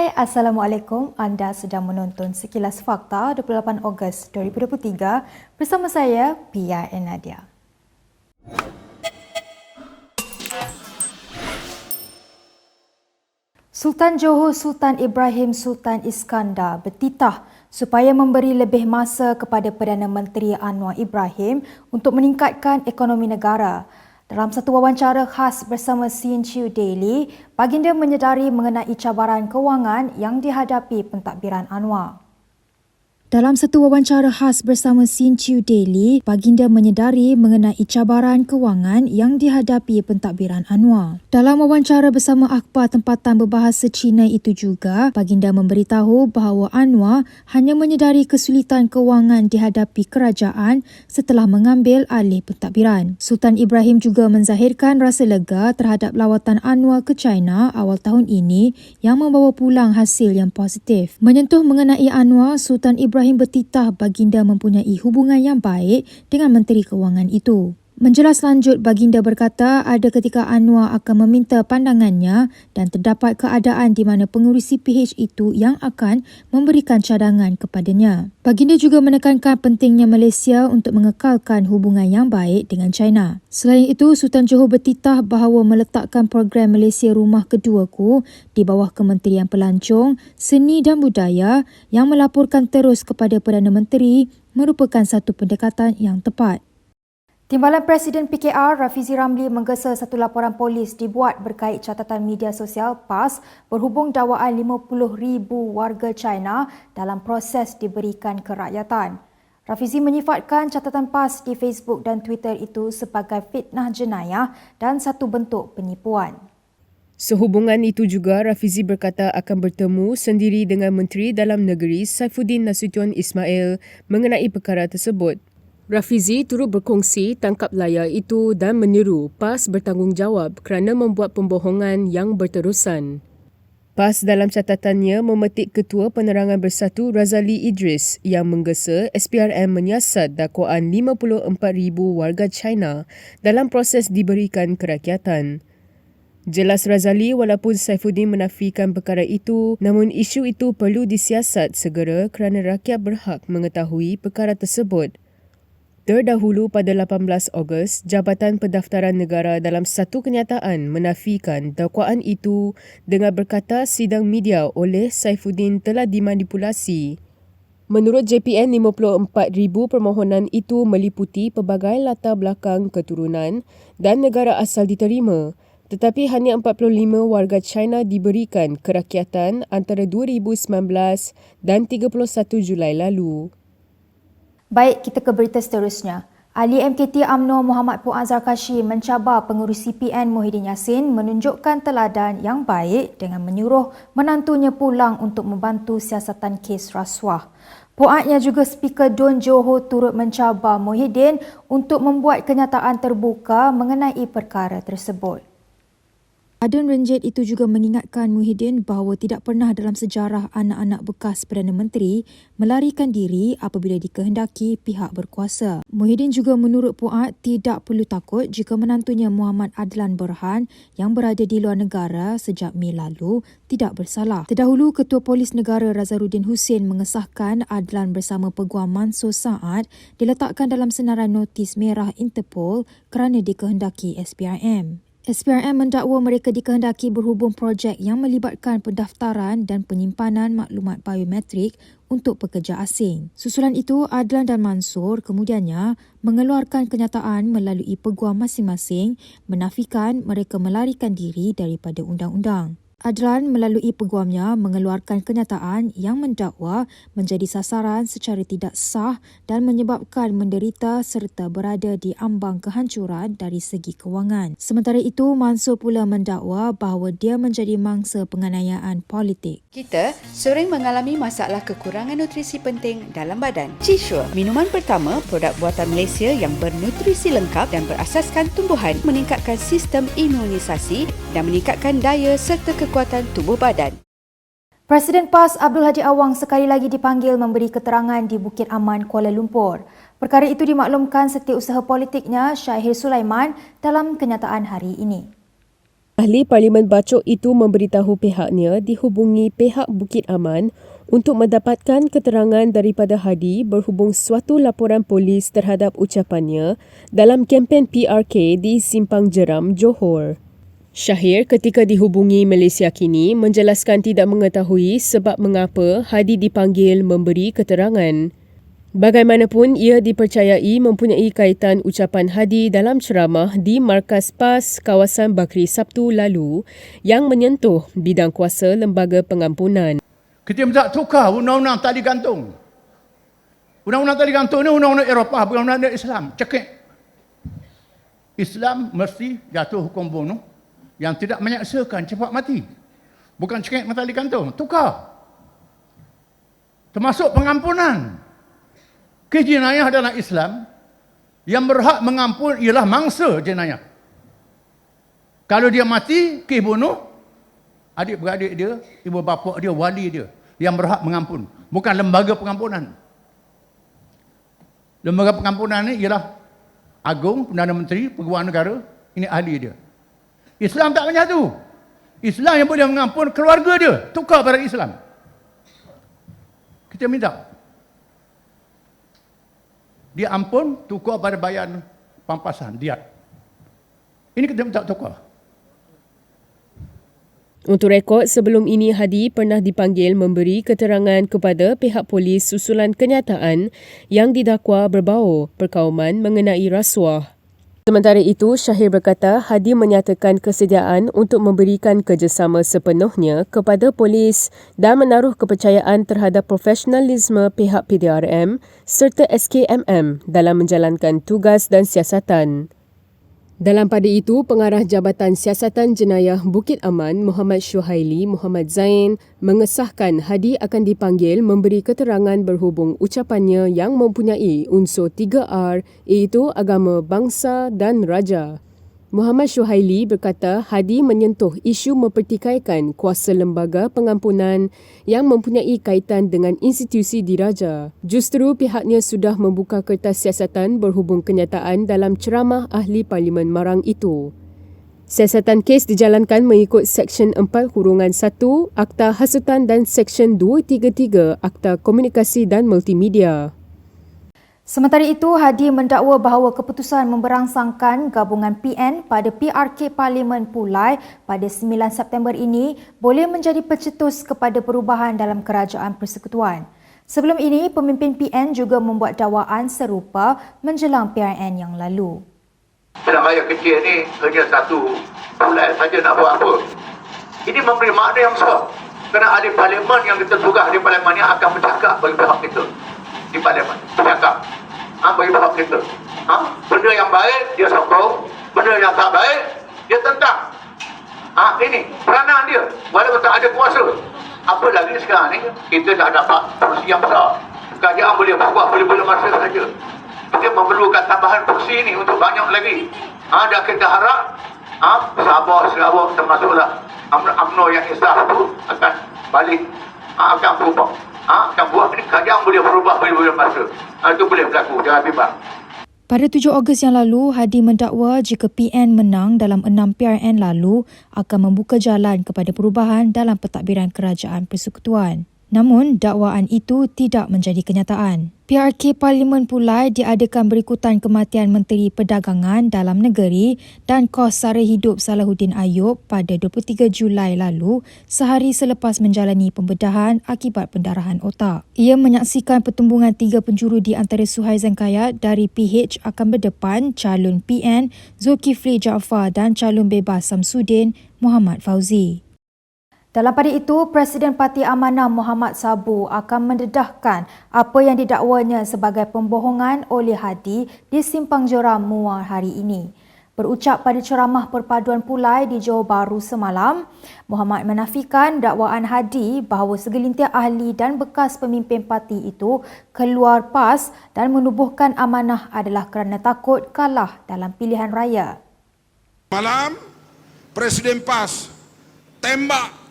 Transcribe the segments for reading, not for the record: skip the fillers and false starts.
Hai, Assalamualaikum. Anda sedang menonton Sekilas Fakta 28 Ogos 2023 bersama saya, Pia Nadia. Sultan Johor Sultan Ibrahim Sultan Iskandar bertitah supaya memberi lebih masa kepada Perdana Menteri Anwar Ibrahim untuk meningkatkan ekonomi negara. Dalam satu wawancara khas bersama CNQ Daily, baginda menyedari mengenai cabaran kewangan yang dihadapi pentadbiran Anwar. Dalam satu wawancara khas bersama CNQ Daily, baginda menyedari mengenai cabaran kewangan yang dihadapi pentadbiran Anwar. Dalam wawancara bersama akhbar tempatan berbahasa Cina itu juga, baginda memberitahu bahawa Anwar hanya menyedari kesulitan kewangan dihadapi kerajaan setelah mengambil alih pentadbiran. Sultan Ibrahim juga menzahirkan rasa lega terhadap lawatan Anwar ke China awal tahun ini yang membawa pulang hasil yang positif. Menyentuh mengenai Anwar, Sultan Ibrahim bertitah baginda mempunyai hubungan yang baik dengan Menteri Kewangan itu. Menjelas lanjut, baginda berkata ada ketika Anwar akan meminta pandangannya dan terdapat keadaan di mana pengurusi PH itu yang akan memberikan cadangan kepadanya. Baginda juga menekankan pentingnya Malaysia untuk mengekalkan hubungan yang baik dengan China. Selain itu, Sultan Johor bertitah bahawa meletakkan program Malaysia Rumah Keduaku di bawah Kementerian Pelancong, Seni dan Budaya yang melaporkan terus kepada Perdana Menteri merupakan satu pendekatan yang tepat. Timbalan Presiden PKR Rafizi Ramli menggesa satu laporan polis dibuat berkait catatan media sosial PAS berhubung dakwaan 50,000 warga China dalam proses diberikan kerakyatan. Rafizi menyifatkan catatan PAS di Facebook dan Twitter itu sebagai fitnah jenayah dan satu bentuk penipuan. Sehubungan itu juga, Rafizi berkata akan bertemu sendiri dengan Menteri Dalam Negeri Saifuddin Nasution Ismail mengenai perkara tersebut. Rafizi turut berkongsi tangkap layar itu dan menyeru PAS bertanggungjawab kerana membuat pembohongan yang berterusan. PAS dalam catatannya memetik Ketua Penerangan Bersatu Razali Idris yang menggesa SPRM menyiasat dakwaan 54,000 warga China dalam proses diberikan kerakyatan. Jelas Razali walaupun Saifuddin menafikan perkara itu, namun isu itu perlu disiasat segera kerana rakyat berhak mengetahui perkara tersebut. Terdahulu pada 18 Ogos, Jabatan Pendaftaran Negara dalam satu kenyataan menafikan dakwaan itu dengan berkata sidang media oleh Saifuddin telah dimanipulasi. Menurut JPN, 54,000 permohonan itu meliputi pelbagai latar belakang keturunan dan negara asal diterima, tetapi hanya 45 warga China diberikan kerakyatan antara 2019 dan 31 Julai lalu. Baik, kita ke berita seterusnya. Ahli MKT UMNO Muhammad Puan Zarkashi mencabar pengurusi PN Muhyiddin Yassin menunjukkan teladan yang baik dengan menyuruh menantunya pulang untuk membantu siasatan kes rasuah. Puan yang juga Speaker Dun Johor turut mencabar Muhyiddin untuk membuat kenyataan terbuka mengenai perkara tersebut. Adun Renjit itu juga mengingatkan Muhyiddin bahawa tidak pernah dalam sejarah anak-anak bekas Perdana Menteri melarikan diri apabila dikehendaki pihak berkuasa. Muhyiddin juga menurut Puan tidak perlu takut jika menantunya Muhammad Adlan Berhan yang berada di luar negara sejak Mei lalu tidak bersalah. Terdahulu, Ketua Polis Negara Razaruddin Hussein mengesahkan Adlan bersama Peguam Mansur Saad diletakkan dalam senarai notis merah Interpol kerana dikehendaki SPRM. SPRM mendakwa mereka dikehendaki berhubung projek yang melibatkan pendaftaran dan penyimpanan maklumat biometrik untuk pekerja asing. Susulan itu, Adlan dan Mansur kemudiannya mengeluarkan kenyataan melalui peguam masing-masing menafikan mereka melarikan diri daripada undang-undang. Adlan melalui peguamnya mengeluarkan kenyataan yang mendakwa menjadi sasaran secara tidak sah dan menyebabkan menderita serta berada di ambang kehancuran dari segi kewangan. Sementara itu, Mansur pula mendakwa bahawa dia menjadi mangsa penganiayaan politik. Kita sering mengalami masalah kekurangan nutrisi penting dalam badan. Chisure, minuman pertama produk buatan Malaysia yang bernutrisi lengkap dan berasaskan tumbuhan, meningkatkan sistem imunisasi dan meningkatkan daya serta kekuatan tubuh badan. Presiden PAS Abdul Hadi Awang sekali lagi dipanggil memberi keterangan di Bukit Aman, Kuala Lumpur. Perkara itu dimaklumkan setiausaha politiknya Syahir Sulaiman dalam kenyataan hari ini. Ahli Parlimen Bacok itu memberitahu pihaknya dihubungi pihak Bukit Aman untuk mendapatkan keterangan daripada Hadi berhubung suatu laporan polis terhadap ucapannya dalam kempen PRK di Simpang Jeram, Johor. Syahir ketika dihubungi Malaysia Kini menjelaskan tidak mengetahui sebab mengapa Hadi dipanggil memberi keterangan. Bagaimanapun, ia dipercayai mempunyai kaitan ucapan Hadi dalam ceramah di Markas PAS kawasan Bakri Sabtu lalu yang menyentuh bidang kuasa lembaga pengampunan. Kita minta tukar undang-undang tali gantung. Undang-undang tali gantung ni undang-undang Eropah, bukan undang-undang Islam. Cekik. Islam mesti jatuh hukum bunuh yang tidak menyaksakan cepat mati. Bukan cekik tali gantung. Tukar. Termasuk pengampunan. Kes jenayah dalam Islam yang berhak mengampun ialah mangsa jenayah. Kalau dia mati, kes bunuh, adik-beradik dia, ibu bapa dia, wali dia yang berhak mengampun. Bukan lembaga pengampunan. Lembaga pengampunan ni ialah Agung, Perdana Menteri, Peguam Negara, ini ahli dia. Islam tak menyatu. Islam yang boleh mengampun keluarga dia, tukar pada Islam. Kita minta dia ampun, tukar pada bayaran pampasan, diat. Ini kita minta tukar. Untuk rekod, sebelum ini Hadi pernah dipanggil memberi keterangan kepada pihak polis susulan kenyataan yang didakwa berbau perkauman mengenai rasuah. Sementara itu, Syahir berkata Hadi menyatakan kesediaan untuk memberikan kerjasama sepenuhnya kepada polis dan menaruh kepercayaan terhadap profesionalisme pihak PDRM serta SKMM dalam menjalankan tugas dan siasatan. Dalam pada itu, Pengarah Jabatan Siasatan Jenayah Bukit Aman Muhammad Syuhaili Muhammad Zain mengesahkan Hadi akan dipanggil memberi keterangan berhubung ucapannya yang mempunyai unsur 3R iaitu agama, bangsa dan raja. Muhammad Syuhaili berkata Hadi menyentuh isu mempertikaikan kuasa lembaga pengampunan yang mempunyai kaitan dengan institusi diraja. Justru pihaknya sudah membuka kertas siasatan berhubung kenyataan dalam ceramah Ahli Parlimen Marang itu. Siasatan kes dijalankan mengikut Seksyen 4-1 Akta Hasutan dan Seksyen 233 Akta Komunikasi dan Multimedia. Sementara itu, Hadi mendakwa bahawa keputusan memberangsangkan gabungan PN pada PRK Parlimen Pulai pada 9 September ini boleh menjadi pencetus kepada perubahan dalam kerajaan persekutuan. Sebelum ini, pemimpin PN juga membuat dakwaan serupa menjelang PRN yang lalu. Dalam ayat kecil ni hanya satu Pulai saja nak buat apa. Ini memberi makna yang besar. Kerana ahli parlimen yang kita tugas ahli parlimen ni akan bercakap bagi pihak kita di parlimen. Bercakap bagi pihak kita. Benda yang baik dia sokong, benda yang tak baik dia tentang. Ini peranan dia walaupun tak ada kuasa. Apa lagi sekarang ni kita dah dapat kursi yang besar. Kerajaan boleh buat boleh masa saja. Kita memerlukan tambahan kursi ni untuk banyak lagi. Dan kita harap Sabah, Sarawak termasuklah UMNO yang insaf itu akan balik, akan berubah. Akan buat ini kerajaan boleh berubah boleh masa. Itu boleh berlaku, jangan bimbang. Pada 7 Ogos yang lalu, Hadi mendakwa jika PN menang dalam 6 PRN lalu akan membuka jalan kepada perubahan dalam pentadbiran kerajaan persekutuan. Namun, dakwaan itu tidak menjadi kenyataan. PRK Parlimen Pulai diadakan berikutan kematian Menteri Perdagangan Dalam Negeri dan Kos Sara Hidup Salahuddin Ayub pada 23 Julai lalu, sehari selepas menjalani pembedahan akibat pendarahan otak. Ia menyaksikan pertumbungan 3 penjuru di antara Suhaizan Kayat dari PH akan berdepan calon PN Zulkifli Jaafar dan calon bebas Samsudin Muhammad Fauzi. Dalam pada itu, Presiden Parti Amanah Muhammad Sabu akan mendedahkan apa yang didakwanya sebagai pembohongan oleh Hadi di Simpang Jeram Muar hari ini. Berucap pada ceramah perpaduan Pulai di Johor Bahru semalam, Muhammad menafikan dakwaan Hadi bahawa segelintir ahli dan bekas pemimpin parti itu keluar PAS dan menubuhkan amanah adalah kerana takut kalah dalam pilihan raya. Malam, Presiden PAS tembak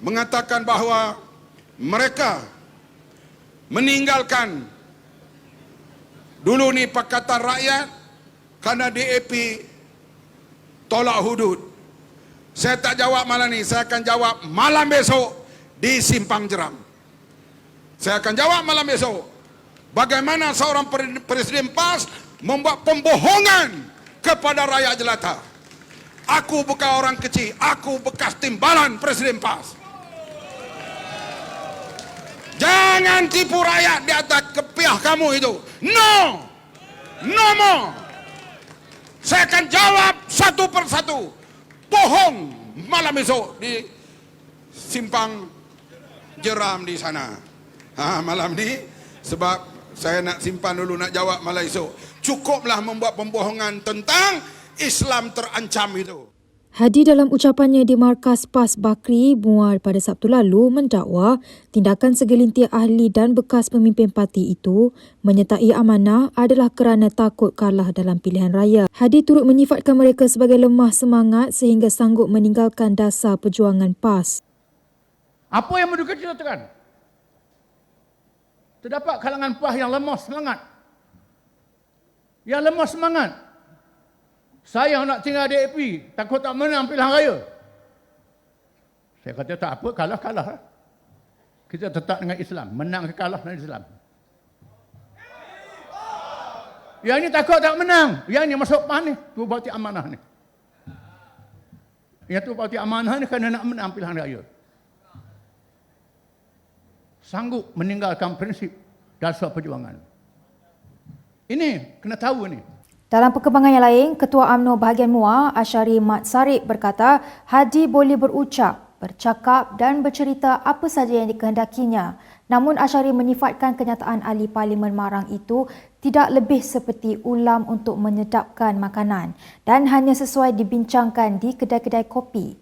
mengatakan bahawa mereka meninggalkan dulu ni Pakatan Rakyat kerana DAP tolak hudud. Saya tak jawab malam ni, saya akan jawab malam besok di Simpang Jeram. Saya akan jawab malam besok bagaimana seorang Presiden PAS membuat pembohongan kepada rakyat jelata. Aku bukan orang kecil, aku bekas timbalan Presiden PAS. Jangan tipu rakyat di atas kepiah kamu itu. No! No more! Saya akan jawab satu persatu. Bohong malam esok di Simpang Jeram di sana. Malam ni sebab saya nak simpan dulu nak jawab malam esok. Cukuplah membuat pembohongan tentang Islam terancam itu. Hadi dalam ucapannya di Markas PAS Bakri Muar pada Sabtu lalu mendakwa tindakan segelintir ahli dan bekas pemimpin parti itu menyertai amanah adalah kerana takut kalah dalam pilihan raya. Hadi turut menyifatkan mereka sebagai lemah semangat sehingga sanggup meninggalkan dasar perjuangan PAS. Apa yang menduga ceritakan? Terdapat kalangan PAS yang lemah semangat. Yang lemah semangat. Saya nak tinggal di AP, takut tak menang pilihan raya. Saya kata tak apa, kalah-kalah. Kita tetap dengan Islam, menang ke kalah dengan Islam. Yang ini takut tak menang, yang ini masuk PAS ni, tu parti amanah ni. Yang tu parti amanah ni kerana nak menang pilihan raya. Sanggup meninggalkan prinsip dasar perjuangan. Ini kena tahu ni. Dalam perkembangan yang lain, Ketua UMNO bahagian Muar, Ashari Mat Sarip berkata, Hadi boleh berucap, bercakap dan bercerita apa saja yang dikehendakinya. Namun Ashari menyifatkan kenyataan ahli Parlimen Marang itu tidak lebih seperti ulam untuk menyedapkan makanan dan hanya sesuai dibincangkan di kedai-kedai kopi.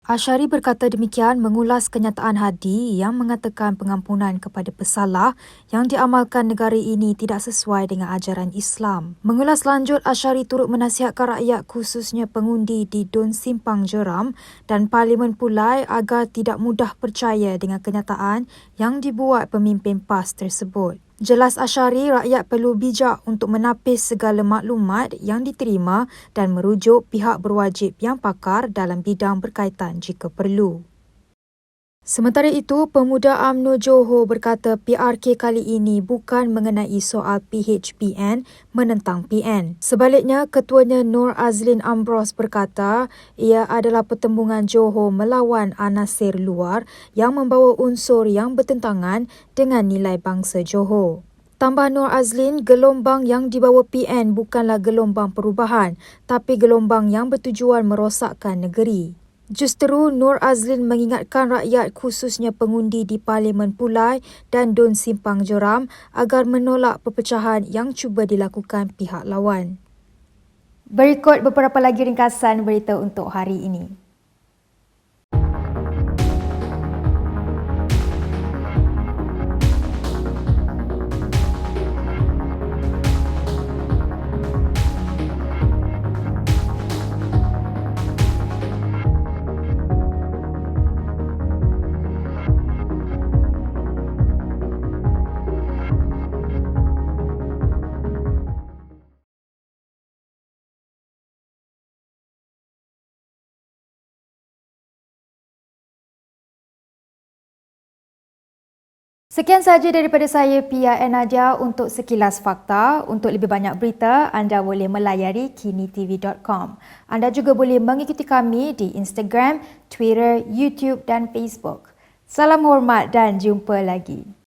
Ashari berkata demikian mengulas kenyataan Hadi yang mengatakan pengampunan kepada pesalah yang diamalkan negara ini tidak sesuai dengan ajaran Islam. Mengulas lanjut, Ashari turut menasihatkan rakyat khususnya pengundi di Dun Simpang Jeram dan Parlimen Pulai agar tidak mudah percaya dengan kenyataan yang dibuat pemimpin PAS tersebut. Jelas Ashari, rakyat perlu bijak untuk menapis segala maklumat yang diterima dan merujuk pihak berwajib yang pakar dalam bidang berkaitan jika perlu. Sementara itu, Pemuda UMNO Johor berkata PRK kali ini bukan mengenai soal PHPN menentang PN. Sebaliknya, Ketuanya Nur Azlin Ambros berkata ia adalah pertembungan Johor melawan anasir luar yang membawa unsur yang bertentangan dengan nilai bangsa Johor. Tambah Nur Azlin, gelombang yang dibawa PN bukanlah gelombang perubahan, tapi gelombang yang bertujuan merosakkan negeri. Justeru, Nur Azlin mengingatkan rakyat khususnya pengundi di Parlimen Pulai dan Dun Simpang Jeram agar menolak perpecahan yang cuba dilakukan pihak lawan. Berikut beberapa lagi ringkasan berita untuk hari ini. Sekian sahaja daripada saya, Pia Nadia, untuk sekilas fakta. Untuk lebih banyak berita, anda boleh melayari kinitv.com. Anda juga boleh mengikuti kami di Instagram, Twitter, YouTube dan Facebook. Salam hormat dan jumpa lagi.